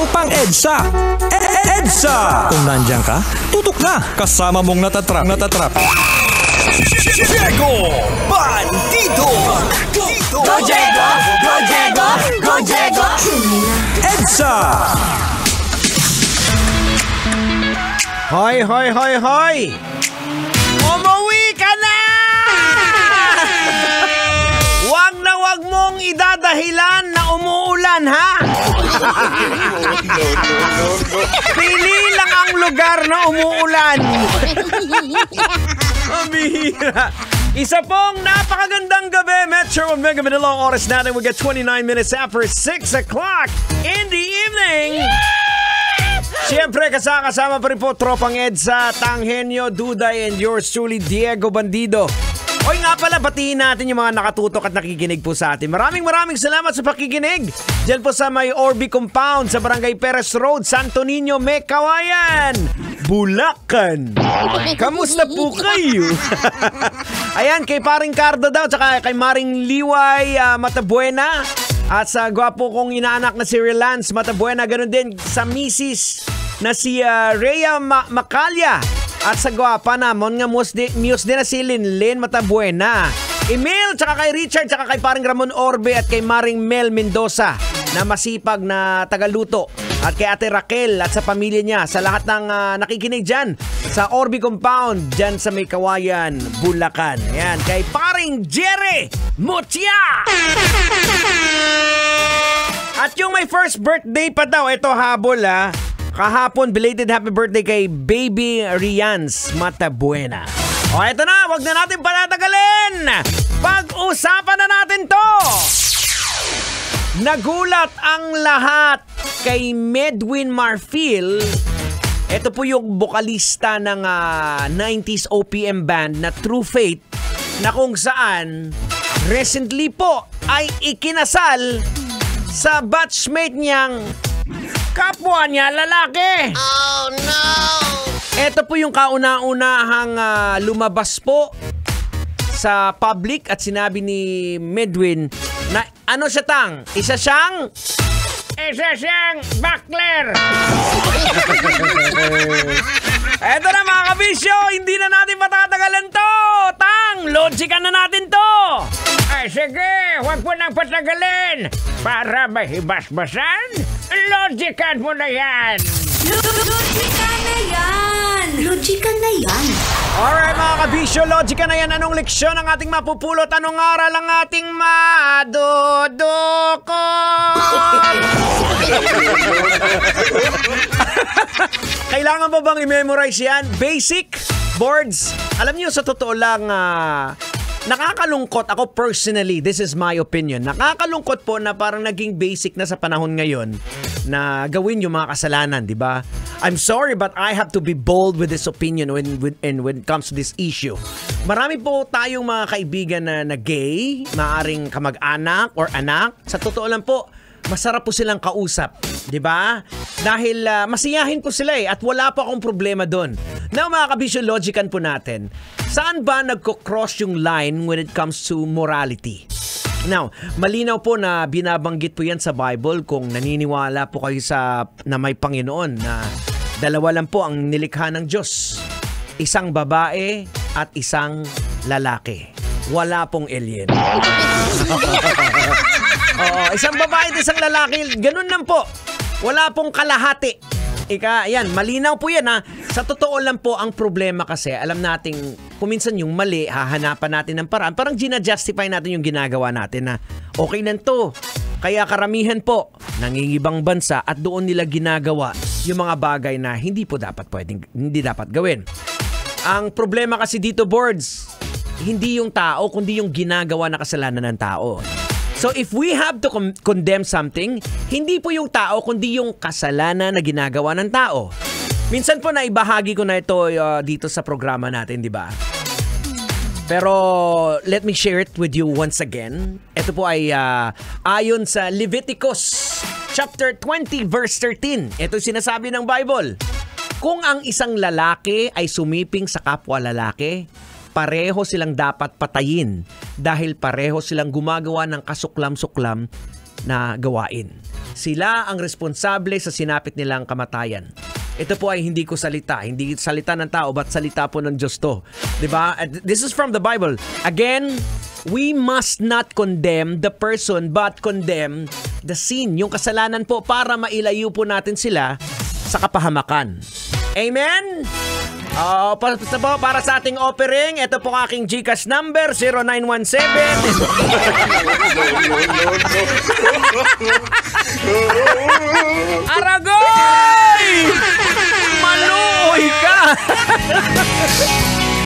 Tropang pang-EDSA. EDSA! Kung nandyan ka, tutok na. Kasama mong natatrap. Diego Bandido! Go Diego! Go Diego! Go Diego! EDSA! Hoy! Umuwi ka na! Wag mong idadahilan na umuulan, ha? Pili lang ang lugar na umuulan. Mabihira. Isa pong napakagandang gabi, Metro Mega Manila. Ang oras natin, we get 29 minutes after 6 o'clock in the evening. Siyempre, kasama pa rin po Tropang EDSA, Tanghenyo, Duday, and yours truly, Diego Bandido. Oy nga pala, batiin natin yung mga nakatutok at nakikinig po sa atin. Maraming salamat sa pakikinig. Diyan po sa may Orbi Compound, sa Barangay Perez Road, Santo Niño, Mekawayan, Bulacan. Kamusta po kayo? Ayan, kay paring Cardo daw, tsaka kay Maring Liway Matabuena. At sa gwapo kong inaanak na si Relance Matabuena, ganun din sa misis na si Rhea Macalya. At sa gwapa na, mga muse din na si Linlin Matabuena. Emil, tsaka kay Richard, tsaka kay paring Ramon Orbe at kay Maring Mel Mendoza na masipag na tagaluto. At kay Ate Raquel at sa pamilya niya, sa lahat ng nakikinig dyan sa Orbi Compound, dyan sa May Kawayan, Bulacan. Ayan, kay paring Jerry Mutia! At yung may first birthday pa daw, ito habol kahapon, belated happy birthday kay Baby Rians Matabuena. O eto na, wag na natin patatagalin. Pag-usapan na natin to. Nagulat ang lahat kay Medwin Marfil. Ito po yung bokalista ng 90s OPM band na True Faith, na kung saan recently po ay ikinasal sa batchmate niyang kapwa niya lalaki. Oh no! Ito po yung kauna-unahang lumabas po sa public at sinabi ni Medwin na ano siya tang? Isa siyang bakler. Eto na mga kabisyo, hindi na natin matatagalan to. Tang, logican na natin to. Ay sige, huwag mo nang patagalin. Para mahibas-basan, logican mo na yan. Logican na yan. Alright mga kabisyo, logican na yan. Anong leksyon ang ating mapupulot? Anong aral ang ating madudukot? Kailangan ba bang i-memorize yan? Basic boards. Alam niyo, sa totoo lang, nakakalungkot. Ako personally, this is my opinion. Nakakalungkot po na parang naging basic na sa panahon ngayon na gawin yung mga kasalanan, di ba? I'm sorry but I have to be bold with this opinion when it comes to this issue. Marami po tayong mga kaibigan na gay, maaring kamag-anak or anak. Sa totoo lang po, masarap po silang kausap, di ba? Dahil masiyahin po sila at wala po akong problema doon. Now mga kabisyo, logican po natin. Saan ba nagko-cross yung line when it comes to morality? Now, malinaw po na binabanggit po yan sa Bible kung naniniwala po kayo na may Panginoon na dalawa lang po ang nilikha ng Diyos. Isang babae at isang lalaki. Wala pong alien. Oo, isang babae at isang lalaki. Ganun lang po. Wala pong kalahati. Yan, malinaw po yan ha. Sa totoo lang po, ang problema kasi, alam nating kuminsan yung mali, hahanapan natin ng paraan. Parang ginajustify natin yung ginagawa natin na okay na to. Kaya karamihan po, nangingibang bansa at doon nila ginagawa yung mga bagay na hindi dapat gawin. Ang problema kasi dito, boards, hindi yung tao, kundi yung ginagawa na kasalanan ng tao. So if we have to condemn something, hindi po yung tao, kundi yung kasalanan na ginagawa ng tao. Minsan po naibahagi ko na ito dito sa programa natin, di ba? Pero let me share it with you once again. Ito po ay ayon sa Leviticus chapter 20 verse 13. Ito sinasabi ng Bible. Kung ang isang lalaki ay sumiping sa kapwa lalaki, pareho silang dapat patayin dahil pareho silang gumagawa ng kasuklam-suklam na gawain. Sila ang responsable sa sinapit nilang kamatayan. Ito po ay hindi ko salita. Hindi salita ng tao, but salita po ng Diyos to. Diba? This is from the Bible. Again, we must not condemn the person, but condemn the sin. Yung kasalanan po para mailayo po natin sila sa kapahamakan. Amen? Para sa ating offering, ito po aking GCash number, 0917. Aragoy! Maluoy ka!